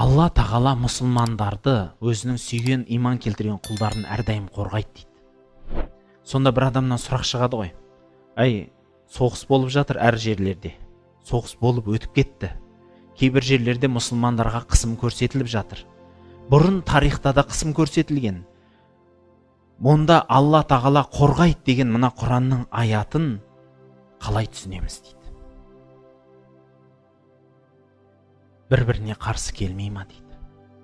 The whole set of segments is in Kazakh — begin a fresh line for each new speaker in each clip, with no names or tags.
Алла тағала мұсылмандарды, өзінің сүйген иман келтірген құлдарын әрдайым қорғайды дейді. Сонда бір адамнан сұрақ шығады ғой. Соғыс болып жатыр әр жерлерде. Соғыс болып өтіп кетті. Кейбір жерлерде мұсылмандарға қысым көрсетіліп жатыр. Бұрын тарихта да қысым көрсетілген. Онда Алла тағала қорғайды деген мына Құранның аятын қалай түсінеміз дейді. Бір-біріне қарсы келмей ма дейді.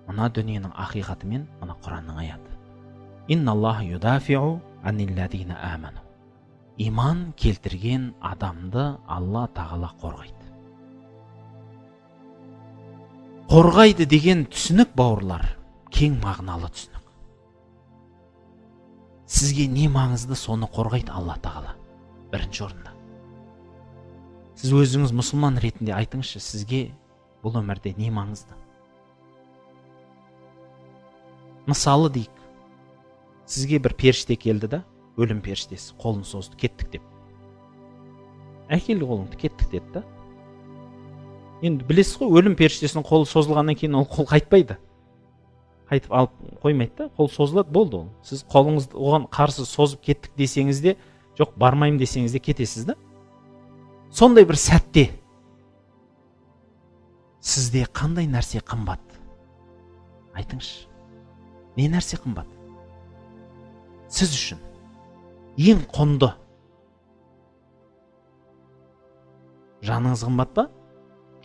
Мына дүниенің ақиқаты мен мына Құранның аяты. Инналлаха юдафиу анилладина аману. Иман келтірген адамды Алла тағала қорғайды. Қорғайды деген түсінік, бауырлар, кең мағыналы түсінік. Сізге не маңызды, соны қорғайды Алла тағала бірінші орында. Сіз өзіңіз мұсылман ретінде айтыңызшы, сізге бұл өмірде не маңызды? Мысалы дейік, сізге бір періште келді да, өлім періштесі, қолын созды, кеттік деп. Әкелді қолыңды, кеттік деді да. Енді білесіз ғой, өлім періштесінің қолы созылғаннан кейін ол қол қайтпайды. Қайтып алып қоймайды да, қол созылады, болды ол. Сіз қолыңызды оған қарсы созып кеттік десеңіз де, жоқ бармайым десеңіз де кетесіз да. Сондай бір сәтте сізде қандай нәрсе қымбат? Айтыңызшы. Не нәрсе қымбат? Сіз үшін ең құнды. Жаныңыз қымбат па?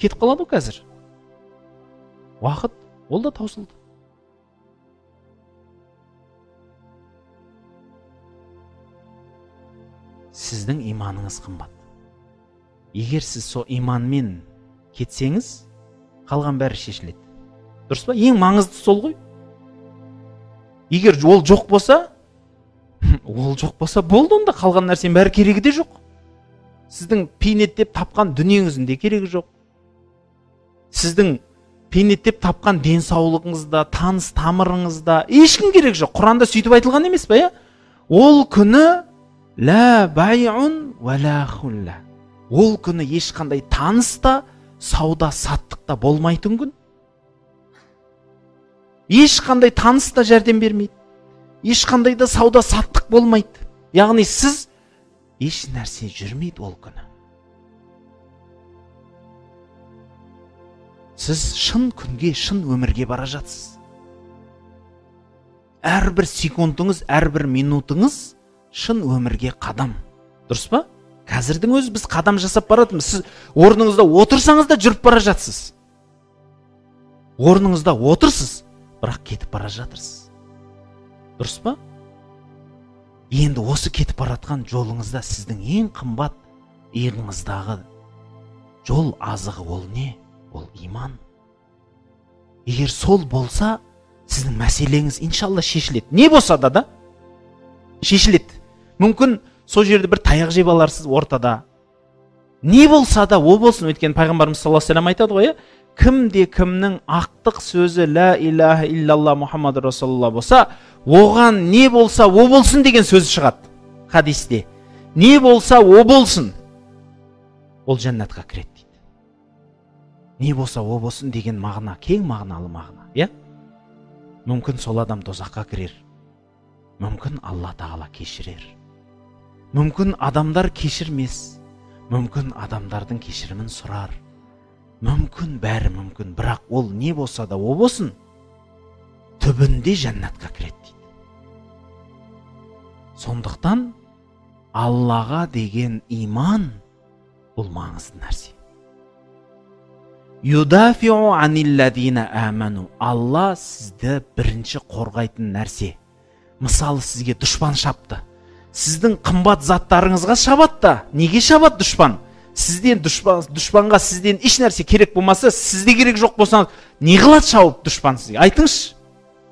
Кетіп қалады қазір. Уақыт, ол да таусылды. Сіздің иманыңыз қымбат. Егер сіз со иманмен кетсеңіз, қалған бәрі шешіледі. Дұрыс па? Ең маңызды сол ғой. Егер ол жоқ болса, болды, онда қалған нәрсенің бәрі керегі де жоқ. Сіздің пейнеттеп тапқан дүниеңіздің де керегі жоқ. Сіздің пейнеттеп тапқан денсаулығыңызда, таныс тамырыңызда ешкім керек жоқ. Құранда сөйтіп айтылған емес па, Ол күні ла байун ва ла хулла. Ол күні ешқандай таныста, сауда саттықта болмайтын күн. Ешқандай таныста жәрдем бермейді. Ешқандай да сауда саттық болмайды. Яғни сіз еш нәрсе жүрмейді ол күні. Сіз шын күнге, шын өмірге бара жатсыз. Әрбір секундыңыз, әрбір минутыңыз шын өмірге қадам. Дұрыс па? Қазірдің өзі біз қадам жасап баратымыз. Сіз орныңызда отырсаңыз да жүріп бара жатсыз. Орныңызда отырсыз, бірақ кетіп бара жатырсыз. Дұрыс па? Енді осы кетіп баратқан жолыңызда сіздің ең қымбат иығыңыздағы жол азығы ол не? Ол иман. Егер сол болса, сіздің мәселеңіз иншалла шешіледі. Не болса да шешіледі. Мүмкін сол жерде бір таяқ жеп аларсыз ортада. Не болса да о болсын. Өйткені пайғамбарымыз саллаллаху алейхи ва саллям айтады ғой, кімде кімнің ақтық сөзі ла илаха иллалла Мұхаммад расулулла болса, оған не болса о болсын деген сөз шығады хадисте. Не болса о болсын, ол жәннатқа кіреді дейді. Не болса о болсын деген мағына, кең мағыналы мағына, Мүмкін сол адам дозаққа кірер. Мүмкін Алла тағала кешірер. Мүмкін адамдар кешірмес. Мүмкін адамдардың кешірімін сұрар. Мүмкін, бәрі мүмкін, бірақ ол не болса да о болсын, түбінде жәннатқа кіреді дейді. Сондықтан Аллаға деген иман бұл маңызды нәрсе. Юдафиу анилладина аману. Алла сізді бірінші қорғайтын нәрсе. Мысалы, сізге дұшпан шапты. Сіздің қымбат заттарыңызға шабады да. Неге шабады дұшпан? Дұшпанға сізден еш нәрсе керек болмаса, сізде керек жоқ болсаңыз, не қылады шауып дұшпан сізге? Айтыңызшы.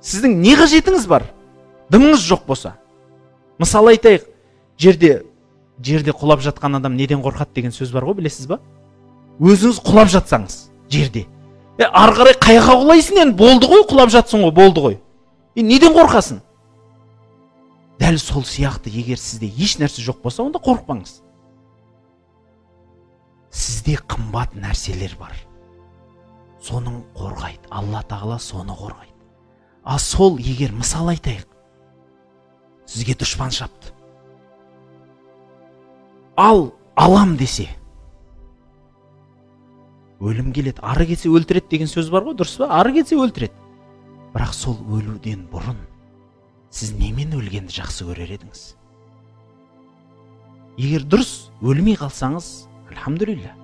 Сіздің не қажетіңіз бар? Дымыңыз жоқ болса. Мысалы айтайық, жерде құлап жатқан адам неден қорқады деген сөз бар ғой, білесіз ба? Өзіңіз құлап жатсаңыз жерде. Ары қарай қаяққа құлайсың, енді болды ғой, құлап жатсың ғой, болды ғой. Неден қорқасың? Дәл сол сияқты, егер сізде еш нәрсе жоқ болса, онда қорықпаңыз. Сізде қымбат нәрселер бар. соның қорғайды. Алла тағала соны қорғайды. А сол егер мысал айтайық, сізге дұшпан шапты. Алам десе, өлім келеді. Ары кетсе өлтіреді деген сөз бар ғой, дұрыс па? Ары кетсе өлтіреді. Бірақ сол өлуден бұрын сіз немен өлгенді жақсы көрер едіңіз? Егер дұрыс өлмей қалсаңыз, альхамдулилля.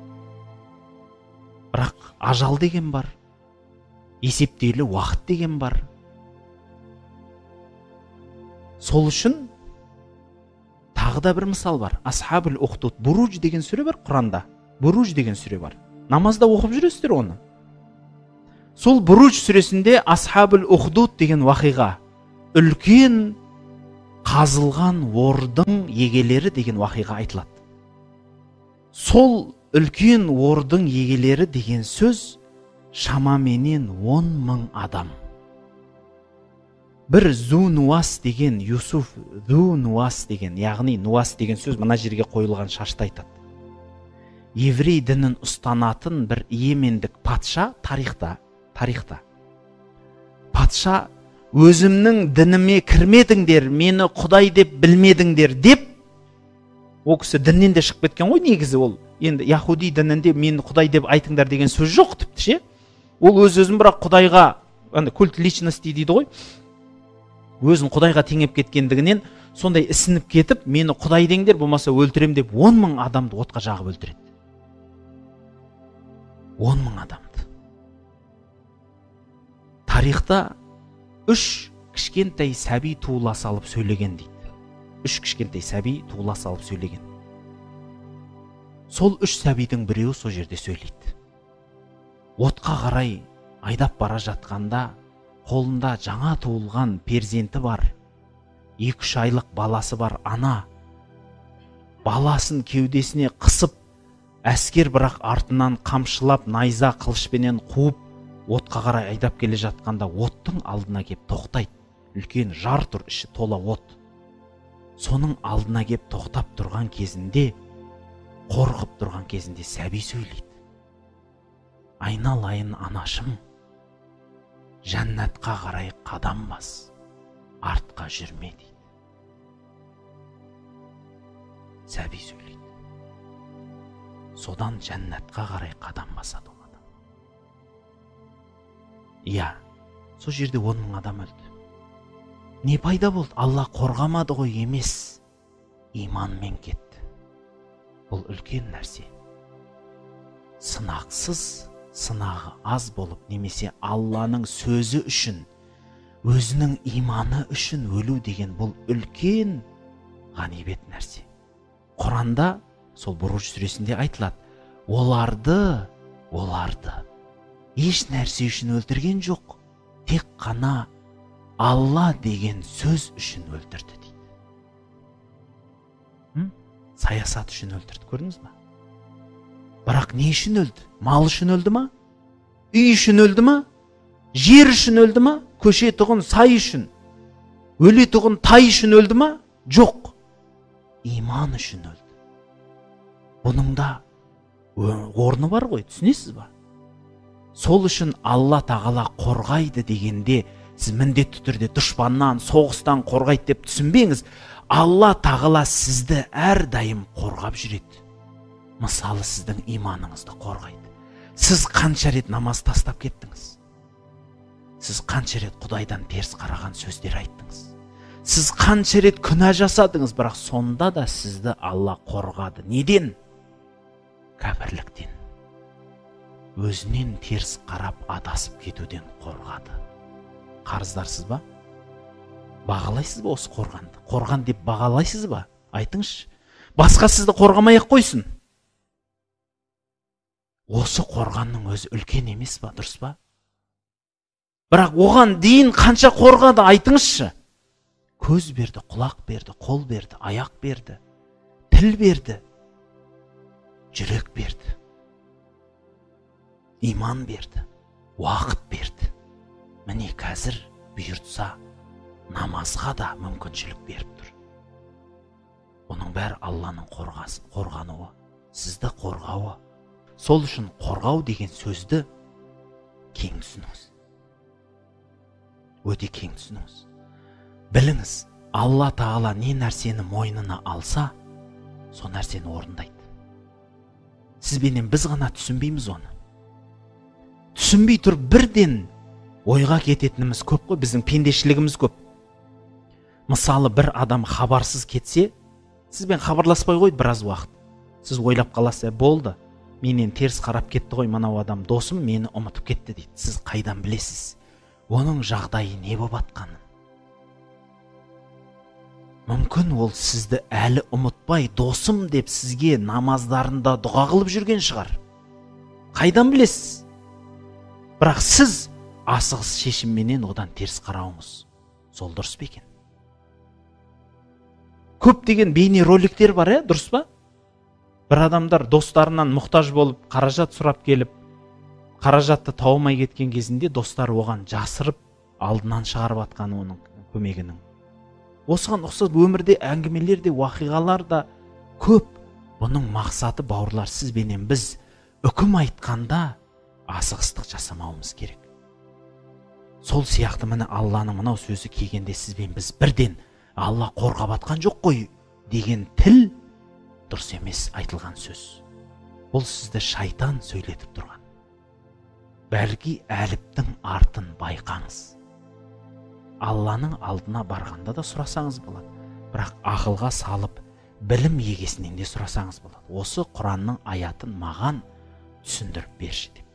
Бірақ ажал деген бар, есептейлі уақыт деген бар. Сол үшін тағы да бір мысал бар. Асхабул Ухдуд, Буруж деген сүре бар Құранда. Буруж деген сүре бар. Намазда оқып жүресіздер оны. Сол Буруж сүресінде Асхабул Ухдуд деген уақиға, үлкен қазылған ордың егелері деген уақиға айтылады. Сол үлкен ордың егелері деген сөз шамаменен 10.000 адам. Бір Зу-Нуас деген, Юсуф Зу-Нуас деген, яғни Нуас деген сөз мына жерге қойылған шашты айтады. Еврей дінін ұстанатын бір иемендік патша тарихта. Патша өзімнің дініме кірмедіңдер, мені Құдай деп білмедіңдер деп, ол кісі діннен де шығып кеткен ғой негізі ол. Енді Яхуди дінінде мені Құдай деп айтыңдар деген сөз жоқ тіпті ше. Ол өзін бірақ Құдайға, культ личности дейді ғой, өзін Құдайға теңеп кеткендігінен сондай ісініп кетіп, мені Құдай деңдер, болмаса өлтірем деп 10.000 адамды отқа жағып өлтіреді. 10.000 адамды. Тарихта 3 кішкентай сәби туыла салып сөйлеген дейді. 3 кішкентай сәби туыла салып сөйлеген. Сол 3 сәбидің біреуі сол жерде сөйлейді. Отқа қарай айдап бара жатқанда қолында жаңа туылған перзенті бар, 2-3 айлық баласы бар ана, баласын кеудесіне қысып, әскер бірақ артынан қамшылап, найза қылышпенен қуып, отқа қарай айдап келе жатқанда оттың алдына кеп тоқтайды. Үлкен жар тұр, іші тола от. Соның алдына кеп тоқтап тұрған кезінде, қорқып тұрған кезінде сәби сөйлейді. Айналайын анашым, жәннатқа қарай қадам бас, артқа жүрме дейді. Сәби сөйлейді. Содан жәннатқа қарай қадам басады ол адам. Сол жерде 10.000 адам өлді. Не пайда болды? Алла қорғамады ғой емес, иманмен кетті. Бұл үлкен нәрсе. Сынақсыз, сынағы аз болып, немесе Алланың сөзі үшін, өзінің иманы үшін өлу деген бұл үлкен ғанибет нәрсе. Құранда сол Буруж сүресінде айтылады, оларды еш нәрсе үшін өлтірген жоқ, тек қана Алла деген сөз үшін өлтірді дейді. Саясат үшін өлтірді, көрдіңіз ба? Бірақ не үшін өлді? Мал үшін өлді ма? Үй үшін өлді ма? Жер үшін өлді ма? Көше тұғын сай үшін, өле тұғын тай үшін өлді ма? Жоқ. Иман үшін өлді. Бұның да орны бар ғой, түсінесіз ба? Сол үшін Алла тағала қорғайды дегенде, сіз міндетті түрде дұшпаннан, соғыстан қорғайды деп түсінбеңіз. Алла тағала сізді әрдайым қорғап жүреді. Мысалы, сіздің иманыңызды қорғайды. Сіз қанша рет намаз тастап кеттіңіз? Сіз қанша рет Құдайдан теріс қараған сөздер айттыңыз? Сіз қанша рет күнә жасадыңыз, бірақ сонда да сізді Алла қорғады. Неден? Кәпірліктен. Өзінен теріс қарап адасып кетуден қорғады. Қарыздарсыз ба? Бағалайсыз ба осы қорғанды? Қорған деп бағалайсыз ба? Айтыңызшы. Басқа сізді қорғамай-ақ қойсын. Осы қорғанның өзі үлкен емес па, дұрыс па? Бірақ оған дейін қанша қорғады, айтыңызшы. Көз берді, құлақ берді, қол берді, аяқ берді, тіл берді, жүрек берді, иман берді, уақыт берді. Міне қазір бұйыртса намазға да мүмкіншілік беріп тұр. Оның бәрі Алланың қорғануы, сізді қорғауы. Сол үшін қорғау деген сөзді кең түсініңіз. Өте кең түсініңіз. Біліңіз, Алла Тағала не нәрсені мойнына алса, сол нәрсені орындайды. Сізбенен біз ғана түсінбейміз оны. Түсінбей тұр бірден ойға кететініміз көп қой, біздің пендешілігіміз көп. Мысалы, бір адам хабарсыз кетсе, сізбен хабарласпай қойды біраз уақыт. Сіз ойлап қаласыз, болды, менен теріс қарап кетті ғой, мынау адам досым мені ұмытып кетті дейді. Сіз қайдан білесіз оның жағдайы не болып жатқанын? Мүмкін ол сізді әлі ұмытпай, досым деп сізге намаздарында дұға қылып жүрген шығар. Қайдан білесіз? Бірақ сіз асығыс шешімменен одан теріс қарауыңыз сол дұрыс па екен? Көптеген бейне роликтер бар, дұрыс па? Бір адамдар достарынан мұқтаж болып, қаражат сұрап келіп, қаражатты тауымай кеткен кезінде достары оған жасырып, алдынан шығарып атқан оның көмегінің. Осыған ұқсас өмірде әңгімелер де, уақиғалар да көп. Бұның мақсаты, бауырлар, сізбенен біз үкім айтқанда асығыстық жасамауымыз керек. Сол сияқты міне Алланың мынау сөзі келгенде сізбен біз бірден Алла қорғап атқан жоқ қой деген тіл дұрыс емес айтылған сөз. Бұл сізді шайтан сөйлетіп тұрған. Бәлки әліптің артын байқаңыз. Алланың алдына барғанда да сұрасаңыз болады. Бірақ ақылға салып, білім егесінен де сұрасаңыз болады. Осы Құранның аятын маған түсіндіріп берші деп.